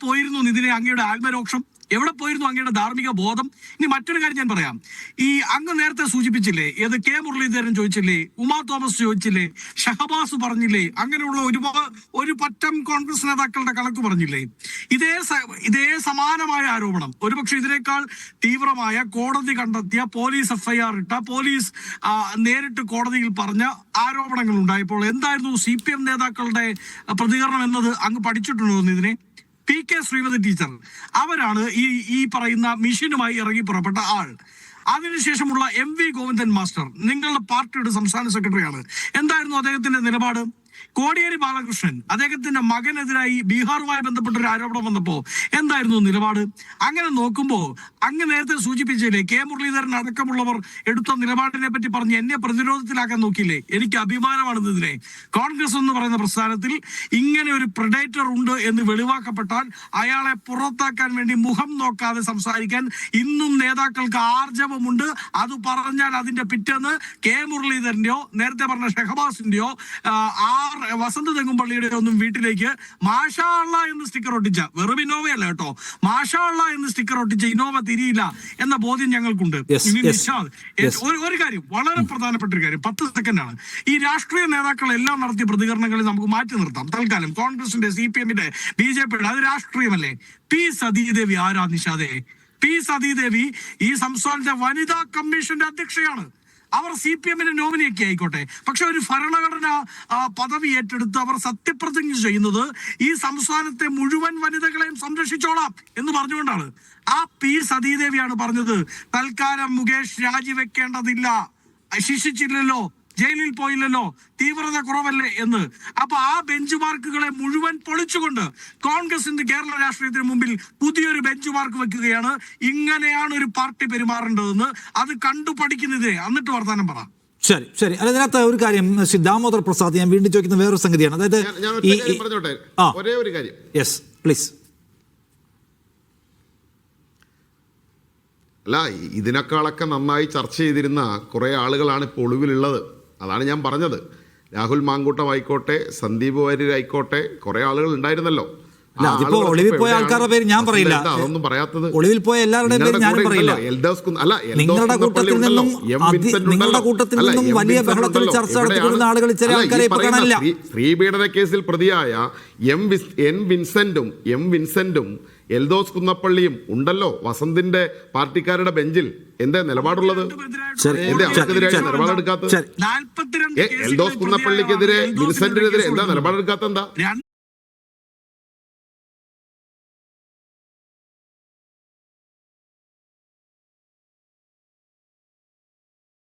പോയിരുന്നു ഇതിനെ അങ്ങയുടെ ആത്മരോക്ഷം? എവിടെ പോയിരുന്നു അങ്ങയുടെ ധാർമ്മിക ബോധം? ഇനി മറ്റൊരു കാര്യം ഞാൻ പറയാം. ഈ അങ്ങ് നേരത്തെ സൂചിപ്പിച്ചില്ലേ, ഏത് കെ മുരളീധരൻ ചോദിച്ചില്ലേ, ഉമാ തോമസ് ചോദിച്ചില്ലേ, ഷഹബാസ് പറഞ്ഞില്ലേ, അങ്ങനെയുള്ള ഒരു പറ്റം കോൺഗ്രസ് നേതാക്കളുടെ കണക്ക് പറഞ്ഞില്ലേ? ഇതേ സമാനമായ ആരോപണം, ഒരുപക്ഷെ ഇതിനേക്കാൾ തീവ്രമായ, കോടതി കണ്ടെത്തിയ, പോലീസ് FIR ഇട്ട, പോലീസ് നേരിട്ട് കോടതിയിൽ പറഞ്ഞ ആരോപണങ്ങൾ ഉണ്ടായപ്പോൾ എന്തായിരുന്നു CPM നേതാക്കളുടെ പ്രതികരണം എന്നത് അങ്ങ് പഠിച്ചിട്ടുണ്ടോ ഇതിനെ? PK ശ്രീമതി ടീച്ചർ, അവരാണ് ഈ പറയുന്ന മിഷനുമായി ഇറങ്ങി പുറപ്പെട്ട ആൾ. അതിനുശേഷമുള്ള MV ഗോവിന്ദൻ മാസ്റ്റർ നിങ്ങളുടെ പാർട്ടിയുടെ സംസ്ഥാന സെക്രട്ടറിയാണ്. എന്തായിരുന്നു അദ്ദേഹത്തിന്റെ നിലപാട്? കോടിയേരി ബാലകൃഷ്ണൻ, അദ്ദേഹത്തിന്റെ മകനെതിരായി ബീഹാറുമായി ബന്ധപ്പെട്ട ഒരു ആരോപണം വന്നപ്പോ എന്തായിരുന്നു നിലപാട്? അങ്ങനെ നോക്കുമ്പോ അങ്ങ് നേരത്തെ സൂചിപ്പിച്ചില്ലേ, കെ മുരളീധരൻ അടക്കമുള്ളവർ എടുത്ത നിലപാടിനെ പറ്റി പറഞ്ഞ് എന്നെ പ്രതിരോധത്തിലാക്കാൻ നോക്കിയില്ലേ? എനിക്ക് അഭിമാനമാണ് ഇതിനെ. കോൺഗ്രസ് എന്ന് പറയുന്ന പ്രസ്ഥാനത്തിൽ ഇങ്ങനെ ഒരു പ്രെഡേറ്റർ ഉണ്ട് എന്ന് വെളിവാക്കപ്പെട്ടാൽ അയാളെ പുറത്താക്കാൻ വേണ്ടി മുഖം നോക്കാതെ സംസാരിക്കാൻ ഇന്നും നേതാക്കൾക്ക് ആർജവമുണ്ട്. അത് പറഞ്ഞാൽ അതിന്റെ പിറ്റേന്ന് കെ മുരളീധരന്റെയോ നേരത്തെ പറഞ്ഞ ഷഹബാസിന്റെയോ വസന്ത് തെങ്ങുംപള്ളിയുടെ ഒന്നും വീട്ടിലേക്ക് മാഷാ അള്ളാ എന്ന് സ്റ്റിക്കർ ഒട്ടിച്ച, വെറും ഇന്നോവയല്ല കേട്ടോ, മാഷാ അള്ളാ എന്ന് സ്റ്റിക്കർ ഒട്ടിച്ച ഇന്നോവ തിരിയില്ല എന്ന ബോധ്യം ഞങ്ങൾക്കുണ്ട്. ഒരു കാര്യം, വളരെ പ്രധാനപ്പെട്ട ഒരു കാര്യം, 10 സെക്കൻഡാണ്. ഈ രാഷ്ട്രീയ നേതാക്കൾ എല്ലാം നടത്തിയ പ്രതികരണങ്ങളിൽ നമുക്ക് മാറ്റി നിർത്താം തൽക്കാലം. കോൺഗ്രസിന്റെ, CPMന്റെ, BJPയുടെ, അത് രാഷ്ട്രീയമല്ലേ? P സതീദേവി ആരാ നിഷാദേ? P സതീദേവി ഈ സംസ്ഥാനത്തെ വനിതാ കമ്മീഷന്റെ അധ്യക്ഷയാണ്. അവർ CPMന്റെ നോമിനിയൊക്കെ ആയിക്കോട്ടെ, പക്ഷെ ഒരു ഭരണഘടന പദവി ഏറ്റെടുത്ത് അവർ സത്യപ്രതിജ്ഞ ചെയ്യുന്നത് ഈ സംസ്ഥാനത്തെ മുഴുവൻ വനിതകളെയും സംരക്ഷിച്ചോളാം എന്ന് പറഞ്ഞുകൊണ്ടാണ്. ആ P സതീദേവിയാണ് പറഞ്ഞത് തൽക്കാലം മുകേഷ് രാജിവെക്കേണ്ടതില്ല, ശിക്ഷിച്ചില്ലല്ലോ, ജയിലിൽ പോയില്ലല്ലോ, തീവ്രത കുറവല്ലേ എന്ന്. അപ്പൊ ആ ബെഞ്ച് മാർക്കുകളെ മുഴുവൻ പൊളിച്ചുകൊണ്ട് കോൺഗ്രസിന്റെ കേരള രാഷ്ട്രീയത്തിന് മുമ്പിൽ പുതിയൊരു ബെഞ്ച് മാർക്ക് വെക്കുകയാണ്. ഇങ്ങനെയാണ് ഒരു പാർട്ടി പെരുമാറേണ്ടതെന്ന് അത് കണ്ടു പഠിക്കുന്നതേ. എന്നിട്ട് വർത്താനം പറ. ശരി. അതിനകത്ത് ഒരു കാര്യം ശ്രീ ദാമോദർ പ്രസാദ്, ഞാൻ വീണ്ടും ചോദിക്കുന്ന വേറൊരു സംഗതിയാണ്. അതായത് ഒരേ ഒരു കാര്യം, യെസ് പ്ലീസ്. അല്ല, ഇതിനേക്കാളൊക്കെ നന്നായി ചർച്ച ചെയ്തിരുന്ന കുറേ ആളുകളാണ് ഇപ്പോൾ ഒളിവിലുള്ളത്. അതാണ് ഞാൻ പറഞ്ഞത്. രാഹുൽ മാങ്കൂട്ടം ആയിക്കോട്ടെ, സന്ദീപ് വാര്യർ ആയിക്കോട്ടെ, കുറെ ആളുകൾ ഉണ്ടായിരുന്നല്ലോ. ഒളിവിൽ പോയ ആൾക്കാരുടെ പേര് ഞാൻ പറയില്ല. അതൊന്നും പറയാത്തത്, ഒളിവിൽ പോയ എല്ലാവരുടെയും പേര് ഞാൻ പറയില്ല. നിങ്ങളുടെ കൂട്ടത്തിൽ നിന്നും വലിയ ബഹളത്തിൽ ചർച്ച നടത്തിക്കൊടുന്ന ആളുകൾ ചില ആൾക്കാരെ ഇപ്പൊ കാണാനില്ല. സ്ത്രീപീഡന കേസിൽ പ്രതിയായ എം വിൻസെന്റും എൽദോസ് കുന്നപ്പള്ളിയും ഉണ്ടല്ലോ വസന്തിന്റെ പാർട്ടിക്കാരുടെ ബെഞ്ചിൽ. എന്താ നിലപാടുള്ളത്? നിലപാടെടുക്കാത്തത്? എൽദോസ് കുന്നപ്പള്ളിക്കെതിരെ, വിൻസെന്റിനെതിരെ എന്താ നിലപാടെടുക്കാത്ത? എന്താ